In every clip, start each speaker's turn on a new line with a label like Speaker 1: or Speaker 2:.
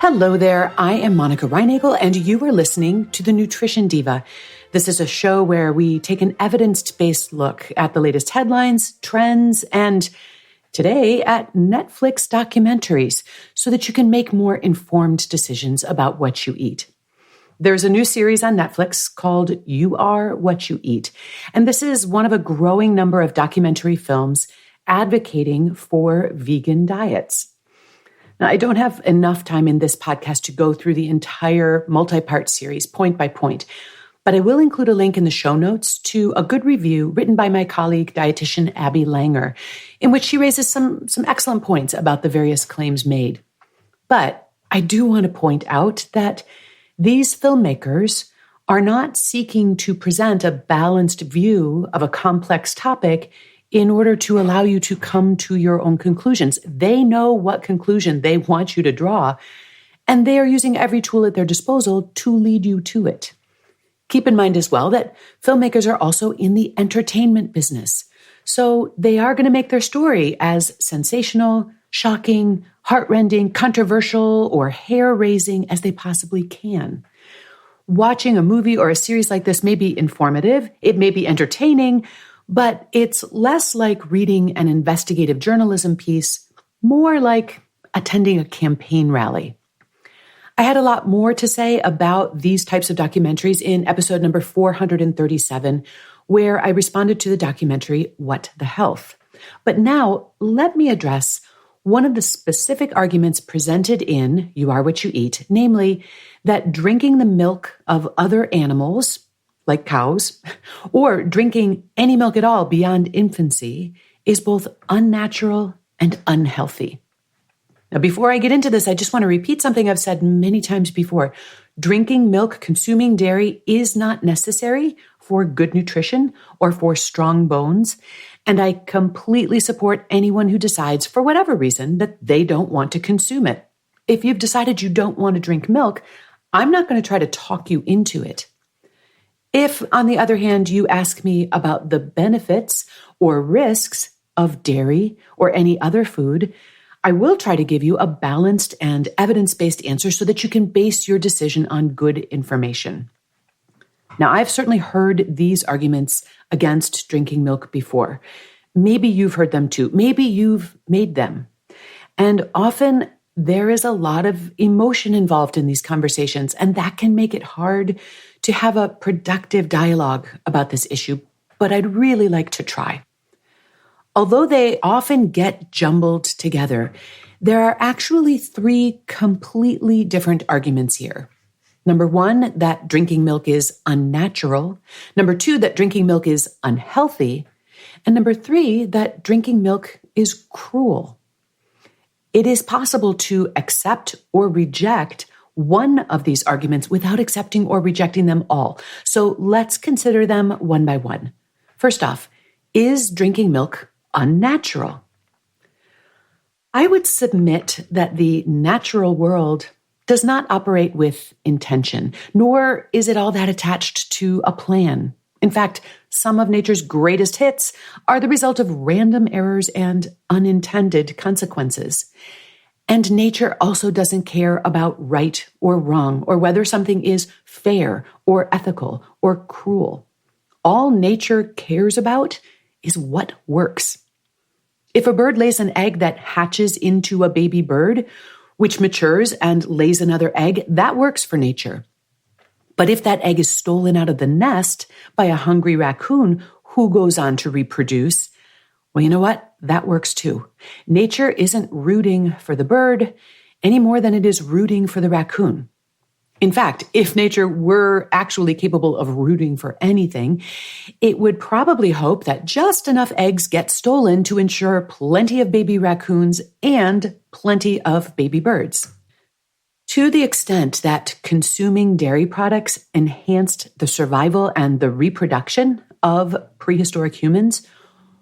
Speaker 1: Hello there, I am Monica Reinagel, and you are listening to The Nutrition Diva. This is a show where we take an evidence-based look at the latest headlines, trends, and today at Netflix documentaries so that you can make more informed decisions about what you eat. There's a new series on Netflix called You Are What You Eat, and this is one of a growing number of documentary films advocating for vegan diets. Now, I don't have enough time in this podcast to go through the entire multi-part series point by point, but I will include a link in the show notes to a good review written by my colleague, dietitian Abby Langer, in which she raises some excellent points about the various claims made. But I do want to point out that these filmmakers are not seeking to present a balanced view of a complex topic in order to allow you to come to your own conclusions. They know what conclusion they want you to draw, and they are using every tool at their disposal to lead you to it. Keep in mind as well that filmmakers are also in the entertainment business, so they are going to make their story as sensational, shocking, heartrending, controversial, or hair-raising as they possibly can. Watching a movie or a series like this may be informative, it may be entertaining, but it's less like reading an investigative journalism piece, more like attending a campaign rally. I had a lot more to say about these types of documentaries in episode number 437, where I responded to the documentary, What the Health? But now let me address one of the specific arguments presented in You Are What You Eat, namely that drinking the milk of other animals, like cows, or drinking any milk at all beyond infancy is both unnatural and unhealthy. Now, before I get into this, I just want to repeat something I've said many times before. Drinking milk, consuming dairy is not necessary for good nutrition or for strong bones. And I completely support anyone who decides, for whatever reason, that they don't want to consume it. If you've decided you don't want to drink milk, I'm not going to try to talk you into it. If, on the other hand, you ask me about the benefits or risks of dairy or any other food, I will try to give you a balanced and evidence-based answer so that you can base your decision on good information. Now, I've certainly heard these arguments against drinking milk before. Maybe you've heard them too. Maybe you've made them. And often there is a lot of emotion involved in these conversations, and that can make it hard to have a productive dialogue about this issue, but I'd really like to try. Although they often get jumbled together, there are actually three completely different arguments here. Number one, that drinking milk is unnatural. Number two, that drinking milk is unhealthy. And number three, that drinking milk is cruel. It is possible to accept or reject one of these arguments without accepting or rejecting them all. So let's consider them one by one. First off, is drinking milk unnatural? I would submit that the natural world does not operate with intention, nor is it all that attached to a plan. In fact, some of nature's greatest hits are the result of random errors and unintended consequences. And nature also doesn't care about right or wrong, or whether something is fair or ethical or cruel. All nature cares about is what works. If a bird lays an egg that hatches into a baby bird, which matures and lays another egg, that works for nature. But if that egg is stolen out of the nest by a hungry raccoon who goes on to reproduce, well, you know what? That works too. Nature isn't rooting for the bird any more than it is rooting for the raccoon. In fact, if nature were actually capable of rooting for anything, it would probably hope that just enough eggs get stolen to ensure plenty of baby raccoons and plenty of baby birds. To the extent that consuming dairy products enhanced the survival and the reproduction of prehistoric humans,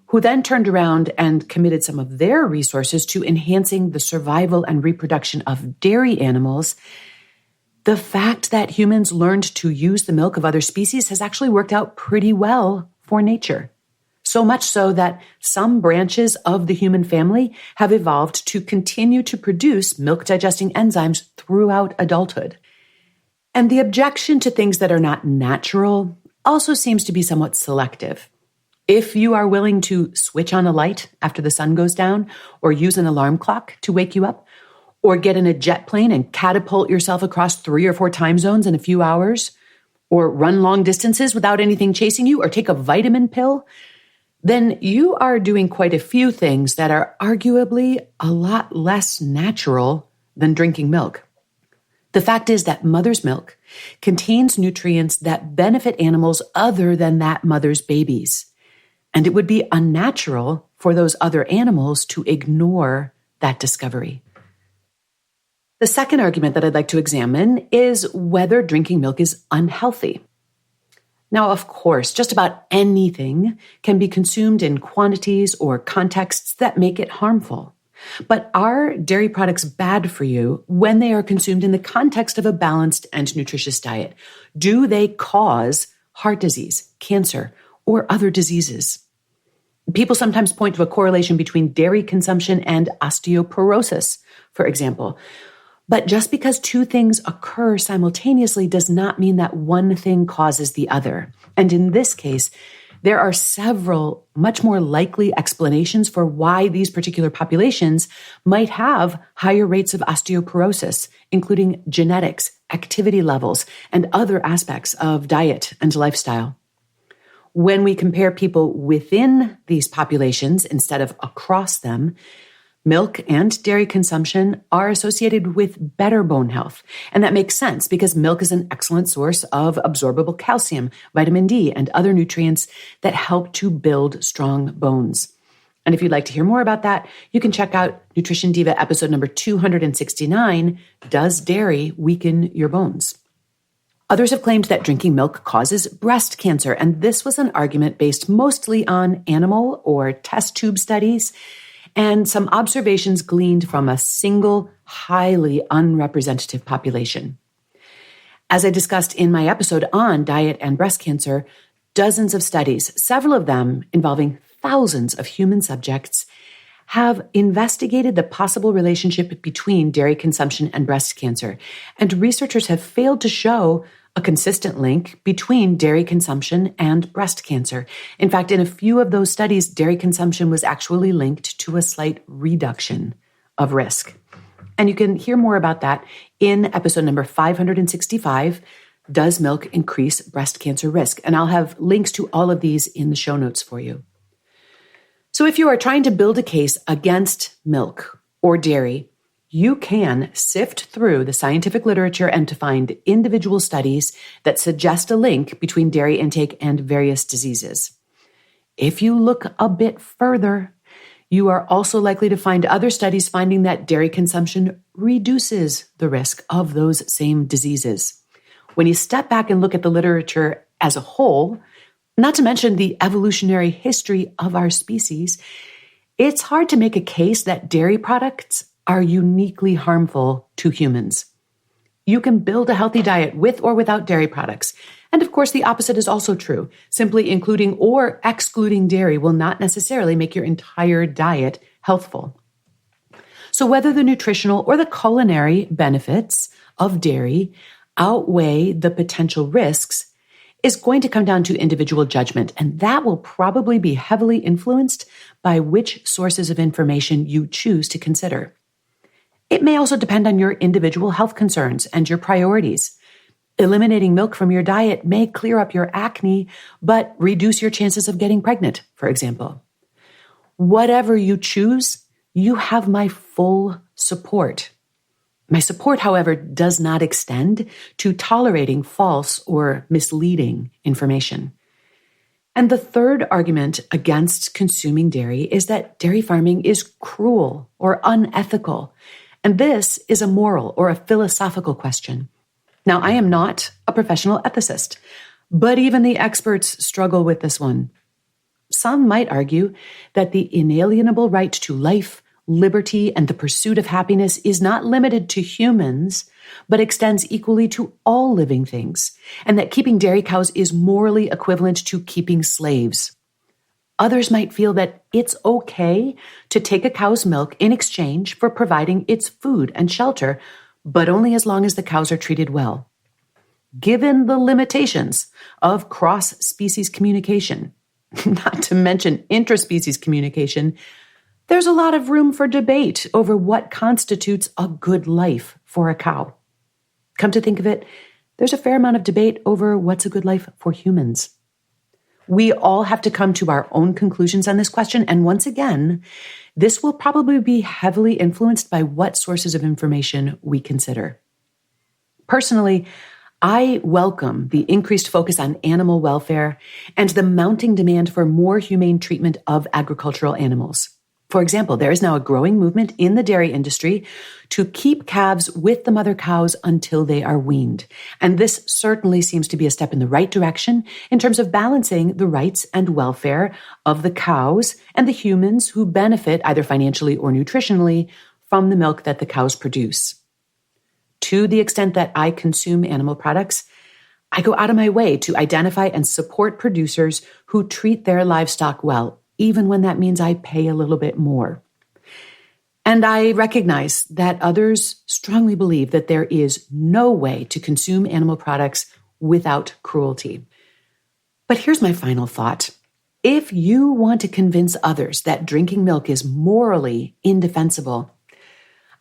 Speaker 1: who then turned around and committed some of their resources to enhancing the survival and reproduction of dairy animals, the fact that humans learned to use the milk of other species has actually worked out pretty well for nature. So much so that some branches of the human family have evolved to continue to produce milk-digesting enzymes throughout adulthood. And the objection to things that are not natural also seems to be somewhat selective. If you are willing to switch on a light after the sun goes down, or use an alarm clock to wake you up, or get in a jet plane and catapult yourself across 3 or 4 time zones in a few hours, or run long distances without anything chasing you, or take a vitamin pill, then you are doing quite a few things that are arguably a lot less natural than drinking milk. The fact is that mother's milk contains nutrients that benefit animals other than that mother's babies. And it would be unnatural for those other animals to ignore that discovery. The second argument that I'd like to examine is whether drinking milk is unhealthy. Now, of course, just about anything can be consumed in quantities or contexts that make it harmful. But are dairy products bad for you when they are consumed in the context of a balanced and nutritious diet? Do they cause heart disease, cancer, or other diseases? People sometimes point to a correlation between dairy consumption and osteoporosis, for example. But just because 2 things occur simultaneously does not mean that one thing causes the other. And in this case, there are several much more likely explanations for why these particular populations might have higher rates of osteoporosis, including genetics, activity levels, and other aspects of diet and lifestyle. When we compare people within these populations instead of across them, milk and dairy consumption are associated with better bone health. And that makes sense because milk is an excellent source of absorbable calcium, vitamin D, and other nutrients that help to build strong bones. And if you'd like to hear more about that, you can check out Nutrition Diva episode number 269, Does Dairy Weaken Your Bones? Others have claimed that drinking milk causes breast cancer, and this was an argument based mostly on animal or test tube studies and some observations gleaned from a single, highly unrepresentative population. As I discussed in my episode on diet and breast cancer, dozens of studies, several of them involving thousands of human subjects, have investigated the possible relationship between dairy consumption and breast cancer, and researchers have failed to show a consistent link between dairy consumption and breast cancer. In fact, in a few of those studies, dairy consumption was actually linked to a slight reduction of risk. And you can hear more about that in episode number 565, Does Milk Increase Breast Cancer Risk? And I'll have links to all of these in the show notes for you. So if you are trying to build a case against milk or dairy, you can sift through the scientific literature and to find individual studies that suggest a link between dairy intake and various diseases. If you look a bit further, you are also likely to find other studies finding that dairy consumption reduces the risk of those same diseases. When you step back and look at the literature as a whole, not to mention the evolutionary history of our species, it's hard to make a case that dairy products are uniquely harmful to humans. You can build a healthy diet with or without dairy products. And of course, the opposite is also true. Simply including or excluding dairy will not necessarily make your entire diet healthful. So whether the nutritional or the culinary benefits of dairy outweigh the potential risks is going to come down to individual judgment, and that will probably be heavily influenced by which sources of information you choose to consider. It may also depend on your individual health concerns and your priorities. Eliminating milk from your diet may clear up your acne, but reduce your chances of getting pregnant, for example. Whatever you choose, you have my full support. My support, however, does not extend to tolerating false or misleading information. And the third argument against consuming dairy is that dairy farming is cruel or unethical. And this is a moral or a philosophical question. Now, I am not a professional ethicist, but even the experts struggle with this one. Some might argue that the inalienable right to life, liberty, and the pursuit of happiness is not limited to humans, but extends equally to all living things, and that keeping dairy cows is morally equivalent to keeping slaves. Others might feel that it's okay to take a cow's milk in exchange for providing its food and shelter, but only as long as the cows are treated well. Given the limitations of cross-species communication, not to mention interspecies communication, there's a lot of room for debate over what constitutes a good life for a cow. Come to think of it, there's a fair amount of debate over what's a good life for humans. We all have to come to our own conclusions on this question, and once again, this will probably be heavily influenced by what sources of information we consider. Personally, I welcome the increased focus on animal welfare and the mounting demand for more humane treatment of agricultural animals. For example, there is now a growing movement in the dairy industry to keep calves with the mother cows until they are weaned. And this certainly seems to be a step in the right direction in terms of balancing the rights and welfare of the cows and the humans who benefit either financially or nutritionally from the milk that the cows produce. To the extent that I consume animal products, I go out of my way to identify and support producers who treat their livestock well, even when that means I pay a little bit more. And I recognize that others strongly believe that there is no way to consume animal products without cruelty. But here's my final thought. If you want to convince others that drinking milk is morally indefensible,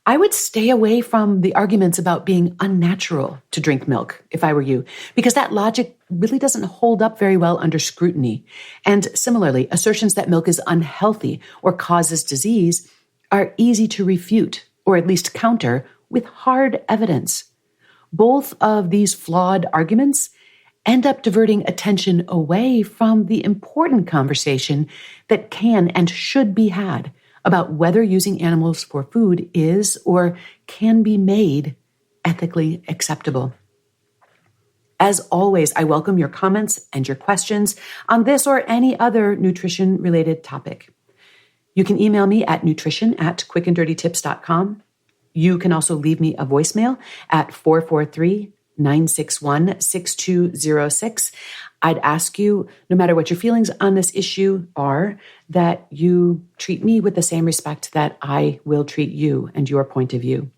Speaker 1: I would stay away from the arguments about being unnatural to drink milk, if I were you, because that logic really doesn't hold up very well under scrutiny. And similarly, assertions that milk is unhealthy or causes disease are easy to refute, or at least counter, with hard evidence. Both of these flawed arguments end up diverting attention away from the important conversation that can and should be had about whether using animals for food is or can be made ethically acceptable. As always, I welcome your comments and your questions on this or any other nutrition-related topic. You can email me at nutrition@quickanddirtytips.com. You can also leave me a voicemail at 443-961-6206. I'd ask you, no matter what your feelings on this issue are, that you treat me with the same respect that I will treat you and your point of view.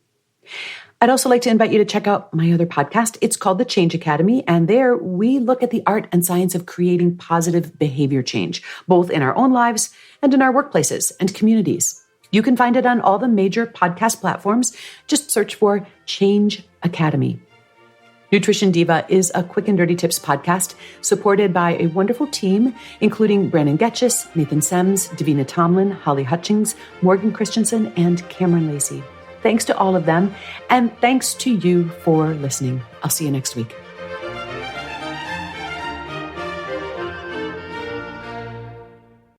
Speaker 1: I'd also like to invite you to check out my other podcast. It's called The Change Academy, and there we look at the art and science of creating positive behavior change, both in our own lives and in our workplaces and communities. You can find it on all the major podcast platforms. Just search for Change Academy. Nutrition Diva is a Quick and Dirty Tips podcast supported by a wonderful team, including Brandon Getchis, Nathan Sems, Davina Tomlin, Holly Hutchings, Morgan Christensen, and Cameron Lacey. Thanks to all of them, and thanks to you for listening. I'll see you next week.